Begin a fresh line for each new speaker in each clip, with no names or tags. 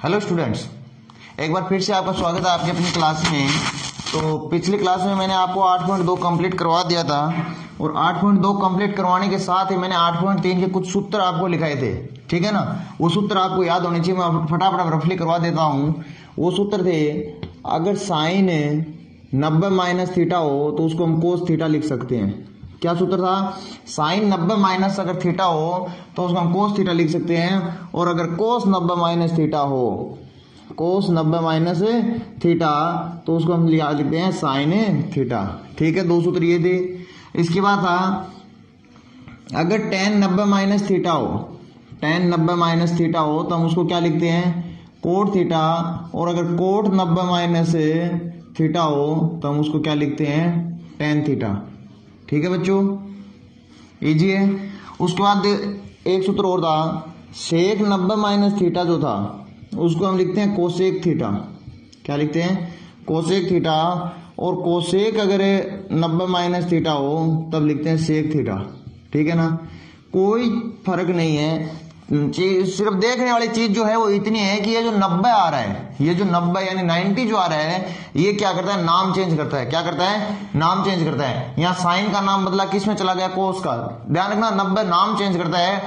Hello students, एक बार फिर से आपका स्वागत है आपकी अपनी क्लास में। तो पिछली क्लास में मैंने आपको 8.2 कंप्लीट करवा दिया था और 8.2 कंप्लीट करवाने के साथ ही मैंने 8.3 के कुछ सूत्र आपको लिखाए थे, ठीक है ना। वो सूत्र आपको याद होने चाहिए, मैं फटाफट रफली करवा देता हूँ। वो सूत्र थे, अगर साइन 90 माइनस थीटा हो तो उसको हम कोस थीटा लिख सकते हैं। क्या सूत्र था? साइन 90 माइनस अगर थीटा हो तो उसको हम कोस थीटा लिख सकते हैं, और अगर कोस 90 माइनस थीटा हो, कोस 90 माइनस थीटा, तो उसको हम लिखते हैं साइन थीटा। ठीक है, दो सूत्र ये थे। इसके बाद था, अगर tan 90 माइनस थीटा हो, tan 90 माइनस थीटा हो तो हम उसको क्या लिखते हैं? Cot theta. और अगर कोट 90 माइनस थीटा हो तो हम उसको क्या लिखते हैं? tan theta. ठीक है बच्चों, इजी है। उसके बाद एक सूत्र और था, सेक 90 माइनस थीटा जो था उसको हम लिखते हैं कोसेक थीटा। क्या लिखते हैं? Cosec theta. और कोसेक अगर 90 माइनस थीटा हो तब लिखते हैं सेक थीटा। ठीक है ना, कोई फर्क नहीं है। सिर्फ देखने वाली चीज जो है वो इतनी है कि ये जो 90 आ रहा है, ये जो 90 यानी 90 जो आ रहा है, ये क्या करता है? नाम चेंज करता है। क्या करता है? नाम चेंज करता है। यहाँ साइन का नाम बदला, किस में चला गया? कोस का। ध्यान रखना, 90 नाम चेंज करता है,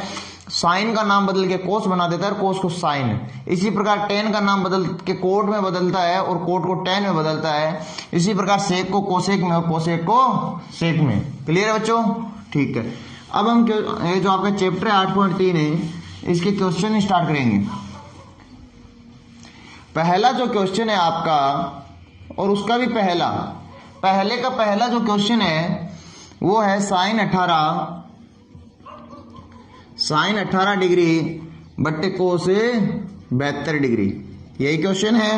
साइन का नाम बदल के कोस बना देता है, कोस को साइन। इसी प्रकार टेन का नाम बदल के कोट में बदलता है और कोट को टेन में बदलता है। इसी प्रकार सेक को कोसेक में और कोसेक को सेक में। क्लियर है बच्चों? ठीक है, अब हम ये जो आपका चैप्टर 8.3 है इसके क्वेश्चन स्टार्ट करेंगे। पहला जो क्वेश्चन है आपका, और उसका भी पहले का पहला जो क्वेश्चन है वो है साइन 18 डिग्री बट्टे कोस 72 डिग्री। यही क्वेश्चन है।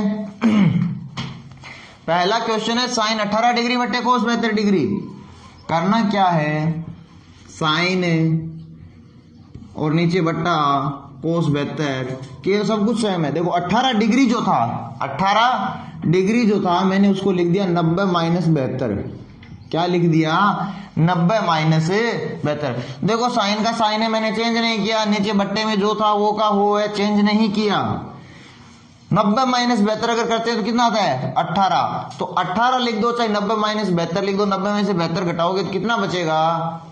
पहला क्वेश्चन है साइन 18 डिग्री बट्टे कोस 72 डिग्री। करना क्या है? साइन और नीचे बट्टा कोस 72 के सब कुछ सेम है। देखो 18 डिग्री जो था मैंने उसको लिख दिया 90 माइनस 72। क्या लिख दिया? 90 माइनस 72। देखो साइन का साइन है, मैंने चेंज नहीं किया। नीचे बट्टे में जो था वो का वो है, चेंज नहीं किया। 90 माइनस 72 अगर करते हैं तो कितना आता है? 18। तो 18 लिख दो, चाहे 90 माइनस 72 लिख दो। 90 में से 72 घटाओगे तो कितना बचेगा?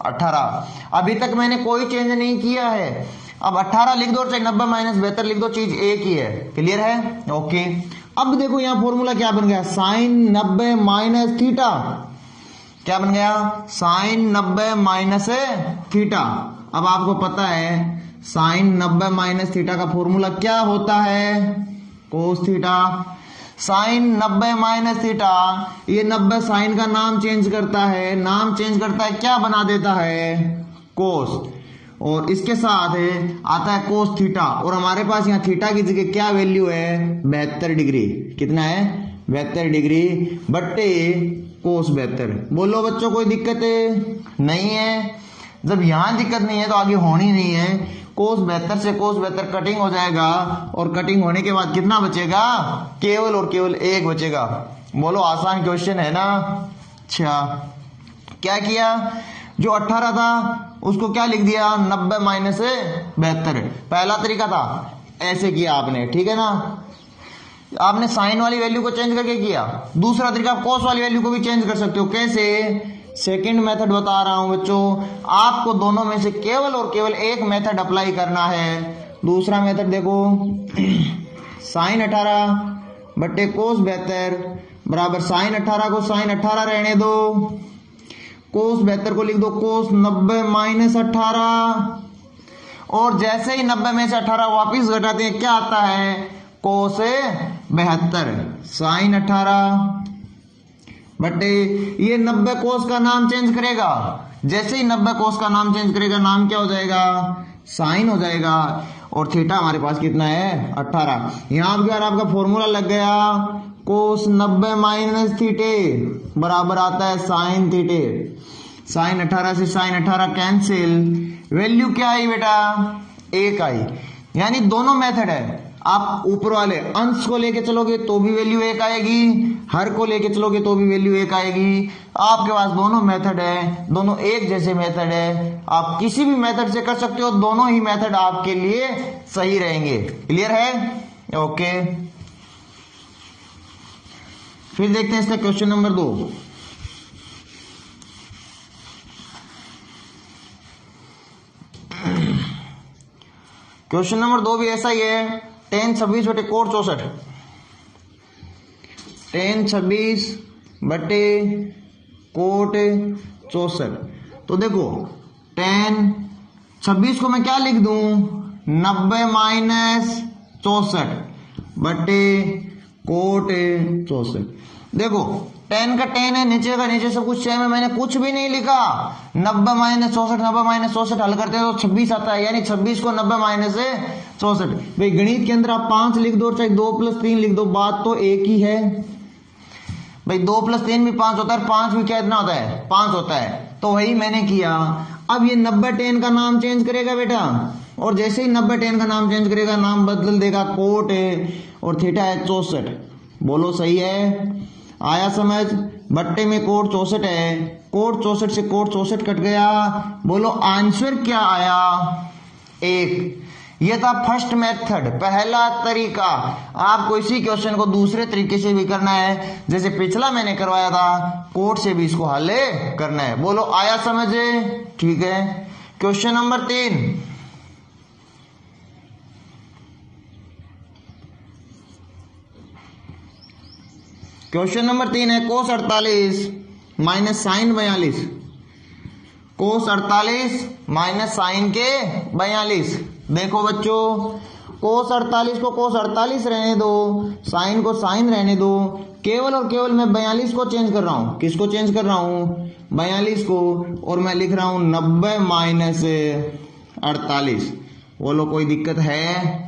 18। अभी तक मैंने कोई चेंज नहीं किया है। अब 18 लिख दो, चाहे 90 माइनस 72 लिख दो, चीज एक ही है। क्लियर है? ओके। अब देखो यहाँ फॉर्मूला क्या बन गया? Sine 90 minus theta. क्या बन गया? Sine 90 minus theta. अब आपको पता है साइन 90 माइनस थीटा का फॉर्मूला क्या होता है? Cos theta. Sine 90 minus theta, ये 90 साइन का नाम चेंज करता है। नाम चेंज करता है, क्या बना देता है? कोस। और इसके साथ आता है कोस थीटा। और हमारे पास यहाँ थीटा की जगह क्या वैल्यू है? 72 डिग्री। कितना है? 72 डिग्री बट्टे कोस 72। बोलो बच्चों, कोई दिक्कत नहीं है? जब यहां दिक्कत नहीं है तो आगे होनी नहीं है। कोस 72 से कोस 72 कटिंग हो जाएगा, और कटिंग होने के बाद कितना बचेगा? केवल और केवल एक बचेगा। बोलो, आसान क्वेश्चन है ना। अच्छा, क्या किया? जो 18 था उसको क्या लिख दिया? 90 माइनस 72। पहला तरीका था, ऐसे किया आपने। ठीक है ना, आपने साइन वाली वैल्यू को चेंज करके किया। दूसरा तरीका, कोस वाली वैल्यू को भी चेंज कर सकते हो। कैसे? सेकंड मेथड बता रहा हूं बच्चों, आपको दोनों में से केवल और केवल एक मेथड अप्लाई करना है। दूसरा मेथड देखो, साइन 18 बट्टे कोस 72 बराबर साइन 18 को साइन 18 रहने दो, कोस 72 को लिख दो कोस 90 माइनस 18। और जैसे ही 90 में से 18 वापिस घटाते हैं, क्या आता है? कोस 72। साइन 18 बटे ये 90 कोस का नाम चेंज करेगा। जैसे ही 90 कोस का नाम चेंज करेगा, नाम क्या हो जाएगा? साइन हो जाएगा। और थीटा हमारे पास कितना है? 18। यहां भी आपका फॉर्मूला लग गया, कोस 90 माइनस थीटे बराबर आता है साइन थीटे। साइन 18 से साइन 18 कैंसिल। वैल्यू क्या आई बेटा? एक आई। यानी दोनों मेथड है। आप ऊपर वाले अंश को लेके चलोगे तो भी वैल्यू एक आएगी, हर को लेके चलोगे तो भी वैल्यू एक आएगी। आपके पास दोनों मेथड है, दोनों एक जैसे मेथड है। आप किसी भी मेथड से कर सकते हो, दोनों ही मेथड आपके लिए सही रहेंगे। क्लियर है? ओके, फिर देखते हैं इसका क्वेश्चन नंबर 2। क्वेश्चन नंबर 2 भी ऐसा ही है, tan 26 बटे कोट 64, tan 26 बटे कोट 64। तो देखो tan 26 को मैं क्या लिख दूं, 90 माइनस 64 बटे कोट 64। देखो tan का tan है, नीचे का नीचे, सब कुछ सेम है, मैंने कुछ भी नहीं लिखा। 90 माइनस 64, 90 माइनस 64 हल करते हैं तो 26 आता है, यानी 26 को 90 माइनस 64। भाई गणित के अंदर आप 5 लिख दो, चाहे 2 + 3 लिख दो, बात तो एक ही है। भाई 2 + 3 भी 5 होता है, 5 भी क्या इतना होता है, 5 होता है। तो वही मैंने किया। अब ये 90 tan का नाम चेंज करेगा बेटा, और जैसे ही 90 tan का नाम चेंज करेगा, नाम बदल देगा, कोट और थीटा है 64। बोलो सही है, आया समझ। बट्टे में कोट 64 है, कोट 64 से कोट 64 कट गया। बोलो आंसर क्या आया, 1। ये था फर्स्ट मेथड, पहला तरीका। आपको इसी क्वेश्चन को दूसरे तरीके से भी करना है, जैसे पिछला मैंने करवाया था, कोट से भी इसको हल करना है। बोलो आया समझ, ठीक है। क्वेश्चन नंबर 3, क्वेश्चन नंबर 3 है कोस 48 माइनस साइन 42, कोस 48 माइनस साइन के 42। देखो बच्चों, कोस 48 को कोस 48 रहने दो, साइन को साइन रहने दो, केवल और केवल मैं 42 को चेंज कर रहा हूं। किसको चेंज कर रहा हूं, 42 को, और मैं लिख रहा हूं 90 माइनस 48। बोलो कोई दिक्कत है।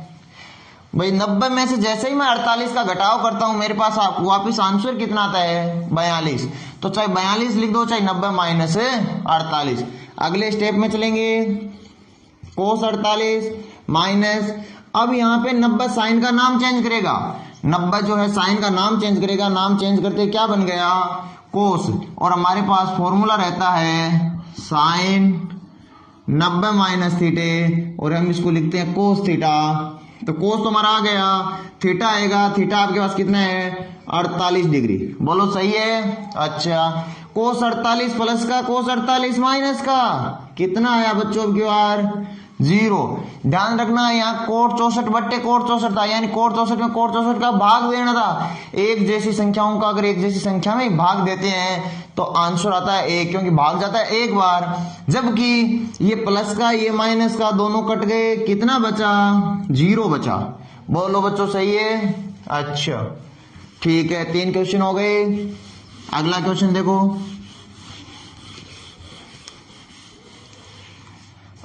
भाई 90 में से जैसे ही मैं 48 का घटाव करता हूं, मेरे पास वापिस आंसर कितना आता है, 42। तो चाहे 42 लिख दो, चाहे 90 माइनस 48। अगले स्टेप में चलेंगे, कोस 48 माइनस, अब यहां पे 90 साइन का नाम चेंज करेगा, 90 जो है साइन का नाम चेंज करेगा। नाम चेंज करते क्या बन गया, कोस, और हमारे पास फॉर्मूला रहता है साइन 90 माइनस थीटे, और हम इसको लिखते हैं कोस थीटा। तो कोस तो हमारा आ गया, थीटा आएगा, थीटा आपके पास कितना है, 48 डिग्री। बोलो सही है। अच्छा, कोस 48 प्लस का कोस 48 माइनस का कितना आया बच्चों की बार, 0। ध्यान रखना यहाँ कोट 64 बट्टे कोट 64 था, यानी कोट 64 में कोट 64 का भाग देना था। एक जैसी संख्याओं का अगर एक जैसी संख्या में भाग देते हैं तो आंसर आता है 1, क्योंकि भाग जाता है एक बार। जबकि ये प्लस का ये माइनस का दोनों कट गए, कितना बचा, 0 बचा। बोलो बच्चों सही है। अच्छा ठीक है, 3 क्वेश्चन हो गए। अगला क्वेश्चन देखो,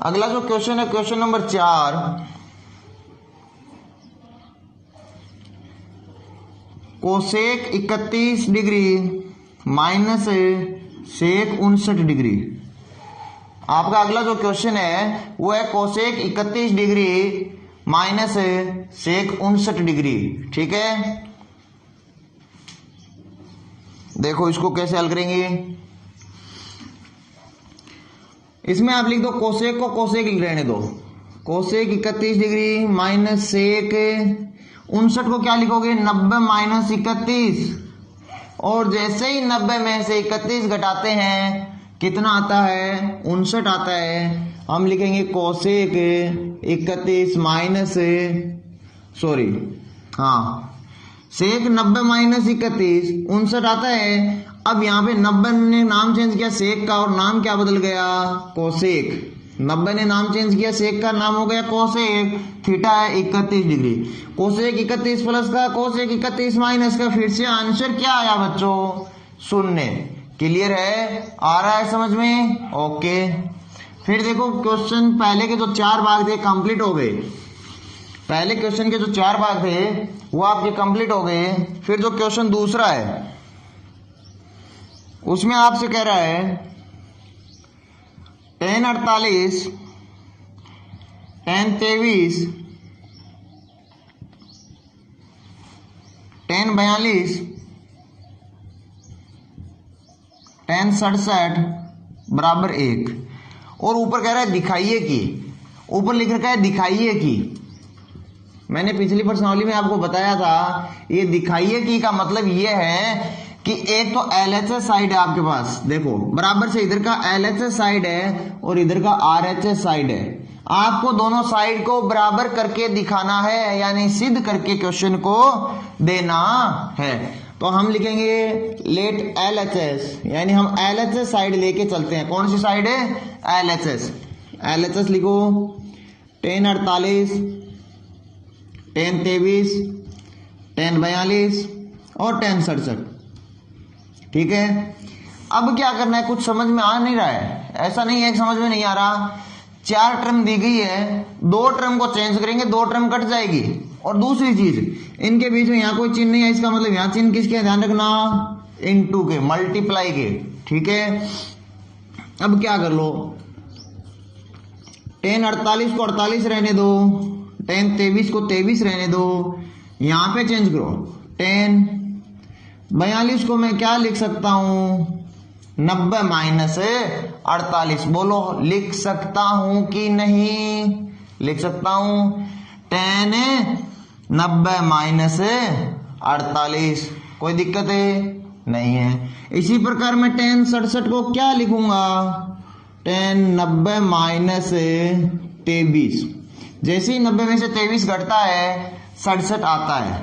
अगला जो क्वेश्चन है question number 4। Cosec 31 degree minus sec 59 degree. आपका अगला जो क्वेश्चन है वो है cosec 31 degree minus sec 59 degree. ठीक है, देखो इसको कैसे हल करेंगे। इसमें आप लिख दो कोसेक को कोसेक रहने दो, कोसेक 31 डिग्री माइनस सेक 59 को क्या लिखोगे, 90 माइनस 31, और जैसे ही 90 में से 31 घटाते हैं कितना आता है, 59 आता है। हम लिखेंगे कोसेक 31 माइनस सेक 90 माइनस 31 59 आता है। अब यहाँ पे 90 ने नाम चेंज किया सेक का, और नाम क्या बदल गया, कोसेक। 90 ने नाम चेंज किया, सेक का नाम हो गया कोसेक। थीटा है 31 डिग्री, कोसेक 31 प्लस का कोसेक 31 माइनस का, फिर से आंसर क्या आया बच्चों, 0। क्लियर है, आ रहा है समझ में। ओके, फिर देखो क्वेश्चन पहले के जो 4 भाग थे कंप्लीट हो गए। पहले क्वेश्चन के जो 4 भाग थे वो आपके कंप्लीट हो गए। फिर जो क्वेश्चन दूसरा है उसमें आपसे कह रहा है tan 48 tan 23 tan 42 tan 67 बराबर 1, और ऊपर कह रहा है दिखाइए कि, ऊपर लिख रखा है दिखाइए कि। मैंने पिछली प्रश्नावली में आपको बताया था, ये दिखाइए कि का मतलब ये है कि एक तो LHS साइड है आपके पास, देखो बराबर से इधर का LHS साइड है और इधर का RHS साइड है। आपको दोनों साइड को बराबर करके दिखाना है, यानी सिद्ध करके क्वेश्चन को देना है। तो हम लिखेंगे लेट LHS, यानी हम LHS साइड लेके चलते हैं। कौन सी साइड है? LHS। LHS लिखो 1048, 1023, 1042 और 1067। ठीक है, अब क्या करना है? कुछ समझ में आ नहीं रहा है? ऐसा नहीं है कि समझ में नहीं आ रहा। 4 टर्म दी गई है, 2 टर्म को चेंज करेंगे, 2 टर्म कट जाएगी। और दूसरी चीज, इनके बीच में यहाँ कोई चिन्ह नहीं है, इसका मतलब यहाँ चिन्ह किसके? ध्यान रखना, इनटू के, मल्टीप्लाई के। ठीक है, अब क्या कर लो, 1048 को 48 रहने दो, 1023 को 23 रहने दो, यहां पे चेंज करो। 1042 को मैं क्या लिख सकता हूं? 90 माइनस 48। बोलो लिख सकता हूं कि नहीं? लिख सकता हूं। 10 90 माइनस 48, कोई दिक्कत है? नहीं है। इसी प्रकार मैं 10 67 को क्या लिखूंगा? 10 90 माइनस 23। जैसे ही 90 में से 23 घटता है 67 आता है।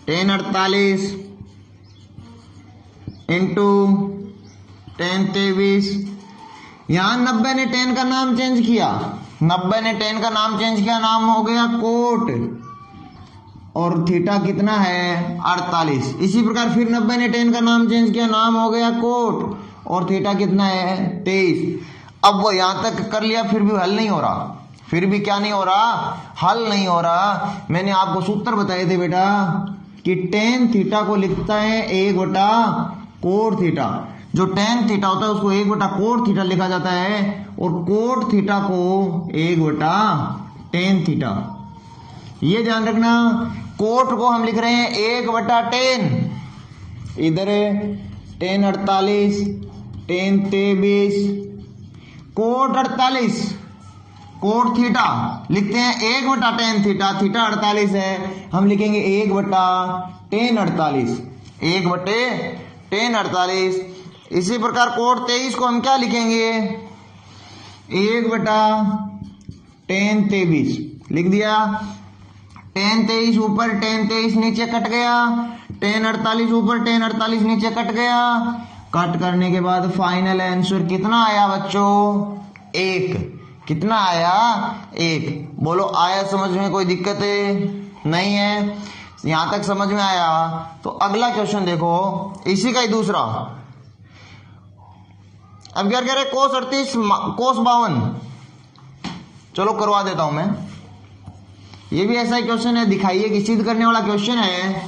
10 48 इंटू 10 23। यहां 90 ने 10 का नाम चेंज किया, 90 ने 10 का नाम चेंज किया, नाम हो गया कोट, और थीटा कितना है? 48। इसी प्रकार फिर 90 ने 10 का नाम चेंज किया, नाम हो गया कोट, और थीटा कितना है? 23। अब वो यहां तक कर लिया, फिर भी हल नहीं हो रहा। फिर भी क्या नहीं हो रहा? हल नहीं हो रहा। मैंने आपको सूत्र बताए थे बेटा कि tan थीटा को लिखता है 1 कोट थीटा। जो tan थीटा होता है उसको 1 कोट थीटा लिखा जाता है, और कोट थीटा को 1 tan थीटा। ये ध्यान रखना, कोट को हम लिख रहे हैं 1/10। इधर 10 48, 10 23, कोट 48, कोट थीटा लिखते हैं 1/10 थीटा, थीटा 48 है, हम लिखेंगे 1/10 48, 1/10 48। इसी प्रकार कोट 23 को हम क्या लिखेंगे? 1/10 23 लिख दिया। 10 23 ऊपर, 10 23 नीचे कट गया, 10 48 ऊपर, 10 48 नीचे कट गया। कट करने के बाद फाइनल आंसर कितना आया बच्चों? 1। कितना आया? 1। बोलो आया समझ में? कोई दिक्कत है? नहीं है। यहां तक समझ में आया? तो अगला क्वेश्चन देखो, इसी का ही दूसरा। अब क्या कह रहे? कोस 38 कोस 52। चलो करवा देता हूं मैं। ये भी ऐसा ही क्वेश्चन है, दिखाइए कि सिद्ध करने वाला क्वेश्चन है।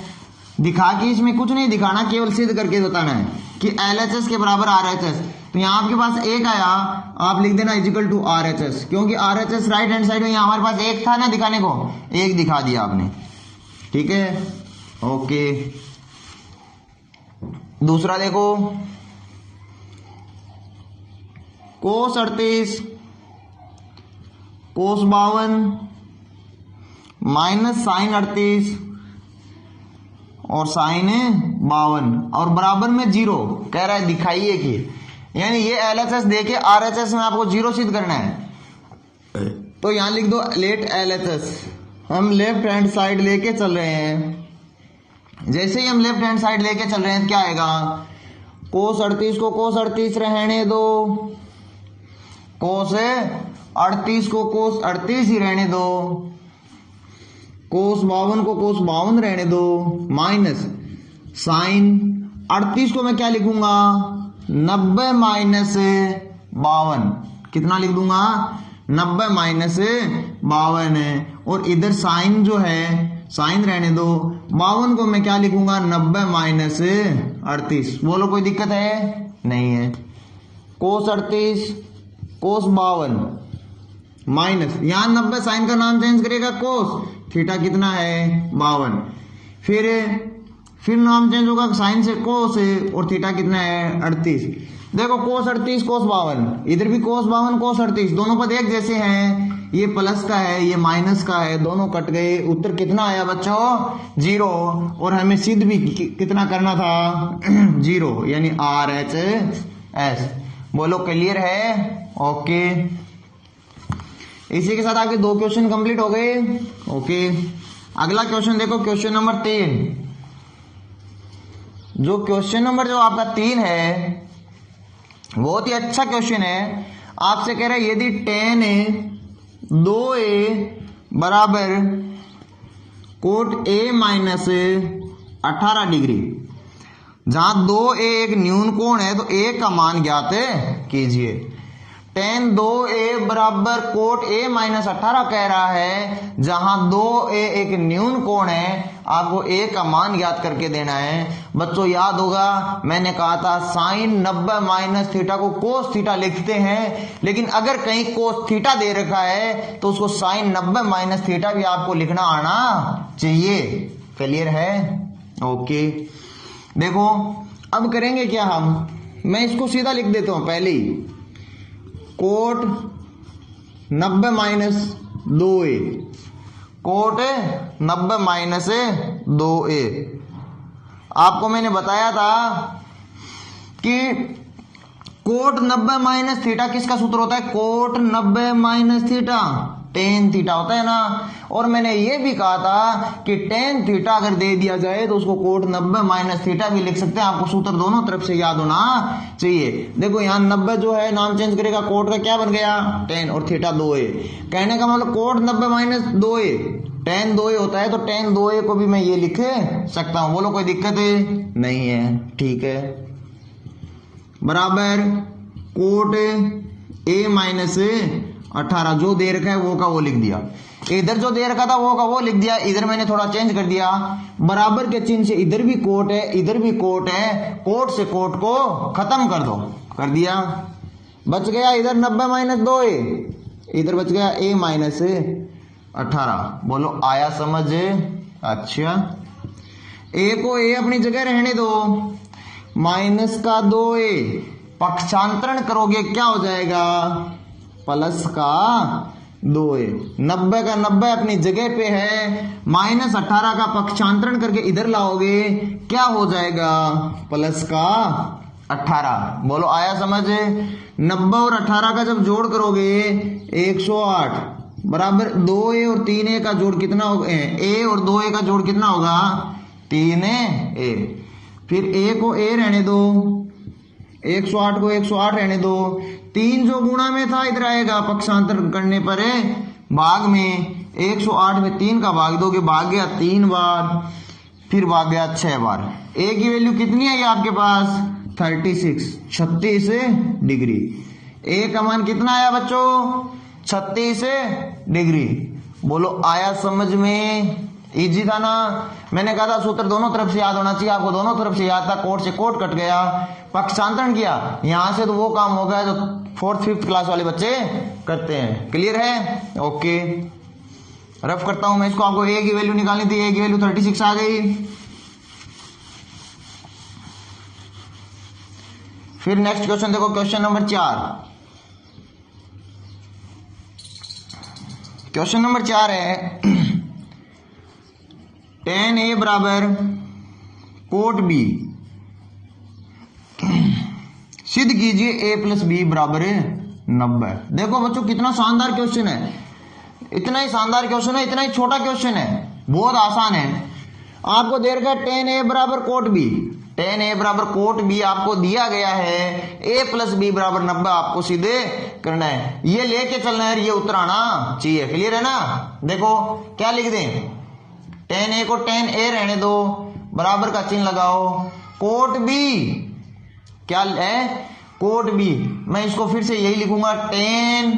दिखा कि इसमें कुछ नहीं दिखाना, केवल सिद्ध करके बताना है कि LHS के बराबर RHS। तो यहाँ आपके पास 1 आया, आप लिख देना इजिकल टू RHS, क्योंकि RHS राइट हैंड साइड में यहाँ हमारे पास 1 था ना दिखाने को, 1 दिखा दिया आपने। ठीक है, ओके। दूसरा देखो, कोस 38 कोस 52 माइनस साइन 38 और साइन 52 और बराबर में 0। कह रहा है दिखाइए कि, यानी ये LHS देके RHS में आपको 0 सिद्ध करना है। तो यहां लिख दो लेट LHS। हम लेफ्ट हैंड साइड लेके चल रहे हैं। जैसे ही हम लेफ्ट हैंड साइड लेके चल रहे हैं क्या आएगा? कोस 38 को कोस 38 रहने दो, कोस 38 को कोस 38 ही रहने दो, कोस 52 को कोस 52 रहने दो, माइनस साइन 38 को मैं क्या लिखूंगा? 90 माइनस 52। कितना लिख दूंगा? 90 माइनस 52 है, और इधर साइन जो है साइन रहने दो। 52 को मैं क्या लिखूंगा? 90 माइनस 38। बोलो कोई दिक्कत है? नहीं है। कोस 38 कोस 52 माइनस, यहां 90 साइन का नाम चेंज करेगा कोस, थीटा कितना है? 52। फिर नाम चेंज होगा साइन से कोस है, और थीटा कितना है? 38। देखो कोस 38 कोस 52, इधर भी कोस 52 कोस 38, दोनों पद एक जैसे हैं। ये प्लस का है, ये माइनस का है, दोनों कट गए, उत्तर कितना आया बच्चों 0। और हमें सिद्ध भी कितना करना था 0, यानी RHS। बोलो क्लियर है? ओके, इसी के साथ आगे 2 क्वेश्चन कंप्लीट हो गए। ओके, अगला क्वेश्चन देखो, क्वेश्चन नंबर 3। जो क्वेश्चन नंबर जो आपका 3 है बहुत ही अच्छा क्वेश्चन है। आपसे कह रहा है यदि tan A 2A बराबर कोट A माइनस 18 डिग्री, जहां 2A एक न्यून कोण है तो A का मान ज्ञात कीजिए। tan 2A बराबर कोट A माइनस 18 कह रहा है, जहां 2A एक न्यून कोण है, आपको A का मान ज्ञात करके देना है। बच्चों याद होगा मैंने कहा था साइन 90 माइनस थीटा को कोस थीटा लिखते हैं, लेकिन अगर कहीं कोस थीटा दे रखा है तो उसको साइन 90 माइनस थीटा भी आपको लिखना आना चाहिए। क्लियर है? ओके, देखो अब करेंगे क्या हम, मैं इसको सीधा लिख देता हूं पहले ही, cot 90 minus 2A, cot 90 minus 2A। आपको मैंने बताया था कि कोट 90 माइनस थीटा किसका सूत्र होता है? Cot 90 minus theta tan theta होता है ना। और मैंने ये भी कहा था कि टेन थीटा अगर दे दिया जाए तो उसको कोट 90 माइनस थीटा भी लिख सकते हैं। आपको सूत्र दोनों तरफ से याद होना चाहिए। देखो यहाँ 90 जो है नाम चेंज करेगा, कोट का क्या बन गया टेन, और थीटा 2A। कहने का मतलब coat 90 minus 2A, ten 2A होता है, तो टेन 2A को भी मैं ये लिख सकता हूं। बोलो कोई दिक्कत है? नहीं है, ठीक है। बराबर कोट A माइनस 18 जो दे रखा है वो का वो लिख दिया, इधर जो दे रखा था वो का वो लिख दिया, इधर मैंने थोड़ा चेंज कर दिया। बराबर के चिन्ह से इधर भी कोट है, इधर भी कोट है, कोट से कोट को खत्म कर दो, कर दिया। बच गया इधर 90 माइनस 2A, इधर बच गया A माइनस 18। बोलो आया समझ? अच्छा, A को A अपनी जगह रहने दो, माइनस का 2A पक्षांतरण करोगे क्या हो जाएगा? प्लस का 2A। 90 का 90 अपनी जगह पे है, माइनस 18 का पक्षांतरण करके इधर लाओगे क्या हो जाएगा? प्लस का 18। बोलो आया समझ? 90 और 18 का जब जोड़ करोगे 108 बराबर 2A और 3A का जोड़ कितना होगा? A और 2A का जोड़ कितना होगा? 3A। फिर A को A रहने दो, 108 को 108 रहने दो, 3 जो गुणा में था इधर आएगा, पक्षांतर करने पर भाग में 108 में 3 का भाग दोगे, भाग गया 3 बार, फिर भाग गया 6 बार। A की वैल्यू कितनी आई आपके पास? 36 डिग्री। A का मान कितना आया बच्चों? 36 डिग्री। बोलो आया समझ में? इजी था ना। मैंने कहा था सूत्र दोनों तरफ से याद होना चाहिए, आपको दोनों तरफ से याद था। कोट से कोट कट गया, पक्षांतरण किया, यहां से तो वो काम हो गया जो 4th 5th क्लास वाले बच्चे करते हैं। क्लियर है? ओके, रफ करता हूं मैं इसको। आपको A की वैल्यू निकालनी थी, A की वैल्यू 36 आ गई। फिर नेक्स्ट क्वेश्चन देखो, क्वेश्चन नंबर 4। क्वेश्चन नंबर 4 है tan A बराबर कोट B, सिद्ध कीजिए A प्लस B बराबर 90। देखो बच्चों कितना शानदार क्वेश्चन है, इतना ही शानदार क्वेश्चन है, इतना ही छोटा क्वेश्चन है, बहुत आसान है। आपको दे रखा है tan A बराबर कोट B, tan A बराबर कोट B आपको दिया गया है, A प्लस B बराबर 90 आपको सीधे करना है। ये लेके चलना है, ये उत्तर आना चाहिए। क्लियर है ना? देखो क्या लिख दें, tan A को tan A रहने दो, बराबर का चिन्ह लगाओ, कोट B क्या है? Cot B। मैं इसको फिर से यही लिखूंगा tan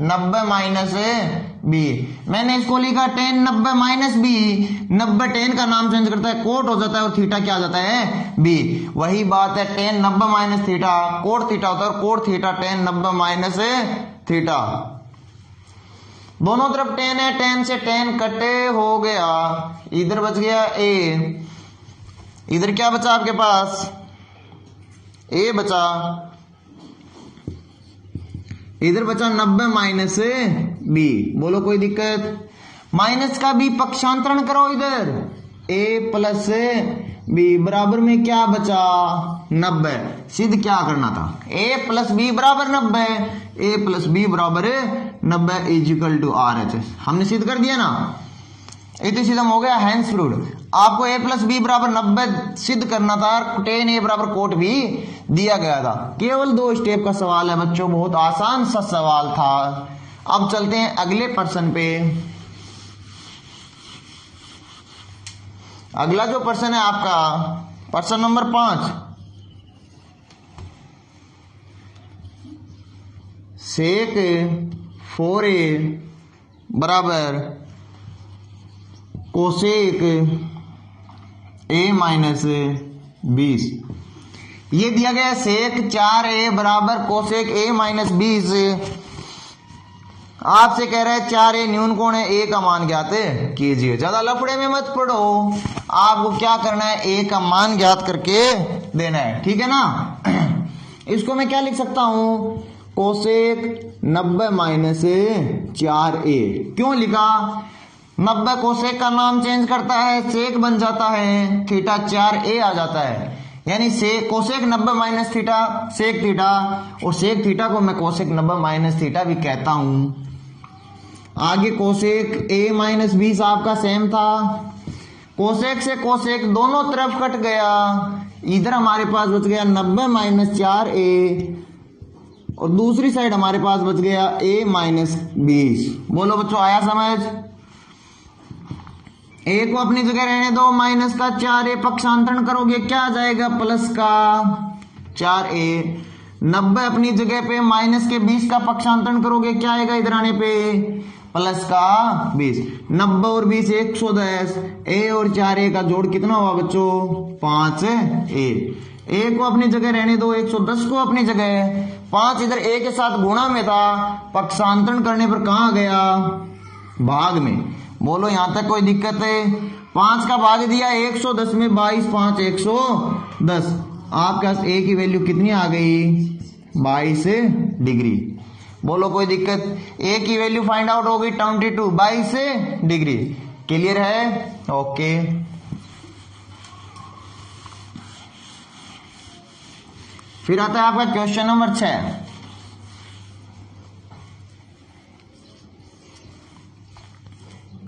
90 माइनस B। मैंने इसको लिखा tan 90 माइनस B। 90 tan का नाम चेंज करता है, कोट हो जाता है, और थीटा क्या आ जाता है? B। वही बात है, tan 90 minus theta cot theta होता है, और cot theta tan 90 minus theta. दोनों तरफ tan है, tan से tan कटे हो गया, इधर बच गया A, इधर क्या बचा आपके पास? A बचा, इधर बचा 90 माइनस बी। बोलो कोई दिक्कत? माइनस का बी पक्षांतरण करो इधर, ए प्लस बी बराबर में क्या बचा 90। सिद्ध क्या करना था? ए प्लस बी बराबर 90, ए प्लस बी बराबर 90 equal to R H S. हमने सिद्ध कर दिया ना, इतनी सिद्ध हो गया हैंस फ्रूड। आपको ए प्लस बी बराबर 90 सिद्ध करना था, टेन ए बराबर कोट भी दिया गया था। केवल 2 स्टेप का सवाल है बच्चों, बहुत आसान सा सवाल था। अब चलते हैं अगले प्रश्न पे। अगला जो प्रश्न है आपका प्रश्न नंबर 5, सेक 4a बराबर कोसेक a माइनस 20। ये दिया गया सेक 4a बराबर कोसेक a माइनस 20। आपसे कह रहा है 4a न्यून कोण है, a का मान ज्ञात कीजिए। ज्यादा लफड़े में मत पड़ो, आपको क्या करना है a का मान ज्ञात करके देना है, ठीक है ना। इसको मैं क्या लिख सकता हूं? Cosec 90 minus 4a। क्यों लिखा? 90 कोसेक का नाम चेंज करता है, सेक बन जाता है, थीटा 4a आ जाता है। यानी से cosec 90 minus theta sec theta, और सेक थीटा को मैं कोसेक 90 माइनस थीटा भी कहता हूं। आगे कोसेक a माइनस 20 आपका सेम था। कोसेक से कोसेक दोनों तरफ कट गया, इधर हमारे पास बच गया 90 माइनस 4a, और दूसरी साइड हमारे पास बच गया a माइनस 20। बोलो बच्चों आया समझ? a को अपनी जगह रहने दो, माइनस का 4a पक्षांतरण करोगे क्या आ जाएगा? प्लस का 4a। 90 अपनी जगह पे, माइनस के 20 का पक्षांतरण करोगे क्या आएगा इधर आने पे? प्लस का 20। 90 और 20 110, a और 4a का जोड़ कितना हुआ बच्चों? 5a। a को अपनी जगह रहने दो, 110 को अपनी जगह, 5 इधर a के साथ गुणा में था, पक्षांतरण करने पर कहां गया? भाग में। बोलो यहां तक कोई दिक्कत है? 5 का भाग दिया 110 में, 22 5 110। आपके पास a की वैल्यू कितनी आ गई? 22 डिग्री। बोलो कोई दिक्कत? a की वैल्यू फाइंड आउट होगी 22 22 डिग्री। क्लियर है? ओके। फिर आता है आपका क्वेश्चन नंबर 6।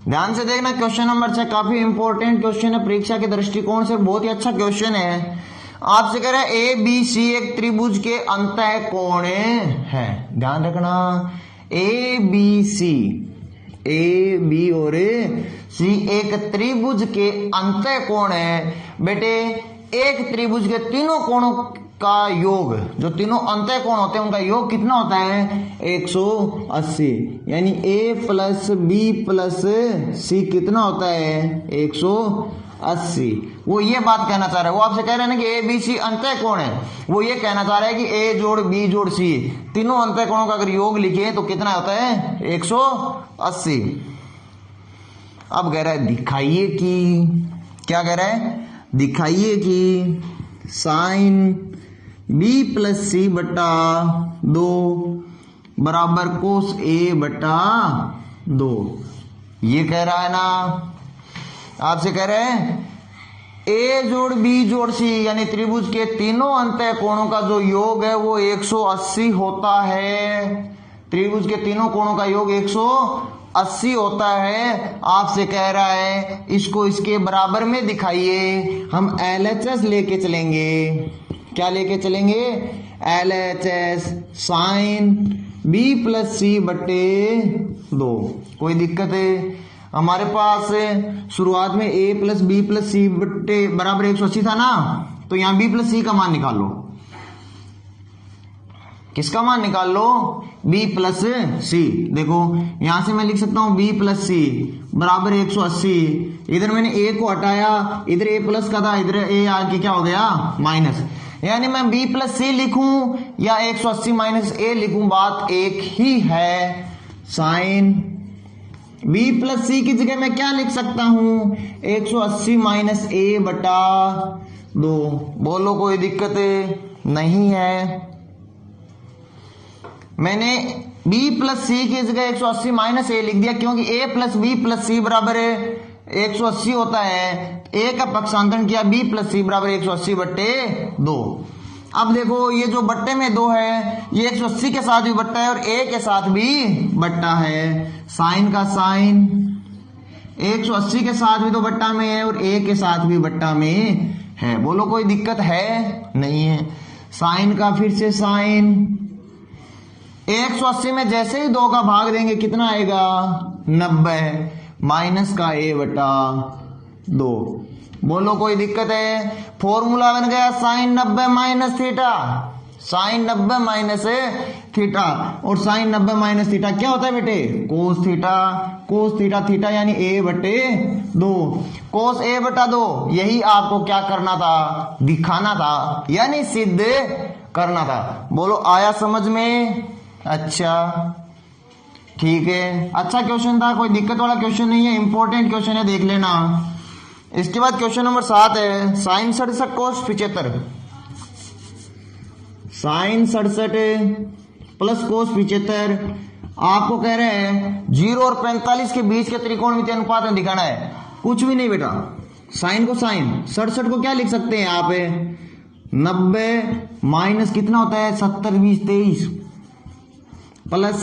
ध्यान से देखना, क्वेश्चन नंबर 6 काफी इंपॉर्टेंट क्वेश्चन है, परीक्षा के दृष्टिकोण से बहुत ही अच्छा क्वेश्चन है। आपसे कह रहा है ए बी सी एक त्रिभुज के अंतः कोण है। ध्यान रखना, ए बी और सी एक त्रिभुज के अंतः कोण है। बेटे एक त्रिभुज के तीनों कोणों का योग, जो तीनों अंतः कोण होते हैं उनका योग कितना होता है? 180। यानी a प्लस बी प्लस सी कितना होता है? 180। वो ये बात कहना चाह रहा है, वो आपसे कह रहे हैं ना कि ए बी सी अंतः कोण है, वो ये कहना चाह रहा है कि a जोड़ b जोड़ c तीनों अंतः कोणों का अगर योग लिखे तो कितना होता है? 180। अब कह रहा है दिखाइए कि, क्या कह रहा है? दिखाइए कि साइन b प्लस सी बटा 2 बराबर कोस a बटा 2। ये कह रहा है ना, आपसे कह रहे हैं a जोड़ b जोड़ c यानी त्रिभुज के तीनों अंतः कोणों का जो योग है वो 180 होता है। त्रिभुज के तीनों कोणों का योग 180 होता है। आपसे कह रहा है इसको इसके बराबर में दिखाइए। हम LHS लेके चलेंगे। क्या लेके चलेंगे? LHS साइन b प्लस सी बटे 2। कोई दिक्कत है? हमारे पास शुरुआत में a प्लस बी प्लस सी बटे बराबर 180 था ना, तो यहां b प्लस सी का मान निकाल लो। किसका मान निकाल लो? b प्लस सी। देखो यहां से मैं लिख सकता हूं b प्लस सी बराबर 180। इधर मैंने a को हटाया, इधर a प्लस का था, इधर a आके क्या हो गया? माइनस। यानी मैं b प्लस सी लिखूं या 180 माइनस a लिखूं, बात एक ही है। साइन b प्लस सी की जगह मैं क्या लिख सकता हूं? 180 माइनस a बटा 2। बोलो कोई दिक्कत नहीं है? मैंने बी प्लस सी की जगह 180 माइनस ए लिख दिया, क्योंकि ए प्लस बी प्लस सी बराबर 180 होता है। ए का पक्षांतरण किया, बी प्लस सी बराबर 180 बट्टे 2। अब देखो ये जो बट्टे में 2 है ये 180 के साथ भी बट्टा है और ए के साथ भी बट्टा है। साइन का साइन 180 के साथ भी तो बट्टा में है और ए के साथ भी बट्टा में है। बोलो कोई दिक्कत है? नहीं है। साइन का फिर से साइन 180 में जैसे ही 2 का भाग देंगे कितना आएगा? 90 माइनस का ए बटा 2। बोलो कोई दिक्कत है? फॉर्मूला बन गया sine 90 minus theta. Sine 90 minus theta और साइन 90 माइनस थीटा क्या होता है बेटे? Cos theta. Cos theta theta यानी ए बटे 2। कोस ए बटा 2 यही आपको क्या करना था? दिखाना था यानी सिद्ध करना था। बोलो आया समझ में? अच्छा ठीक है, अच्छा क्वेश्चन था, कोई दिक्कत वाला क्वेश्चन नहीं है, इंपॉर्टेंट क्वेश्चन है, देख लेना। इसके बाद क्वेश्चन नंबर 7 है साइन 67 कोस 75। साइन 67 प्लस कोस 75 आपको कह रहे हैं 0 और 45 के बीच के त्रिकोणमितीय अनुपात में दिखाना है। कुछ भी नहीं बेटा, साइन को साइन 67 को क्या लिख सकते हैं आप? 90 माइनस कितना होता है? 70 20 23 प्लस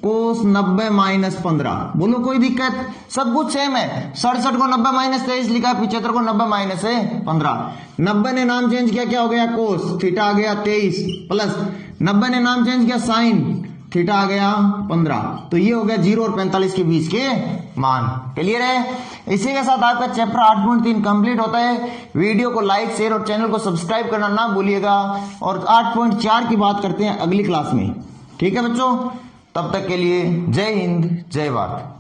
कोस 90 माइनस 15। बोलो कोई दिक्कत? सब कुछ सेम है। 67 को 90 माइनस 23 लिखा, 75 को 90 माइनस 15। 90 ने नाम चेंज किया, क्या हो गया? कोस थीटा आ गया 23 प्लस 90 ने नाम चेंज किया, साइन थीटा आ गया 15। तो ये हो गया 0 और 45 के बीच के मान। क्लियर है? इसी के साथ आपका चैप्टर 8.3 कंप्लीट होता है। वीडियो को लाइक शेयर और चैनल को सब्सक्राइब करना ना भूलिएगा। और 8.4 की बात करते हैं अगली क्लास में। ठीक है बच्चों, तब तक के लिए जय हिंद जय भारत।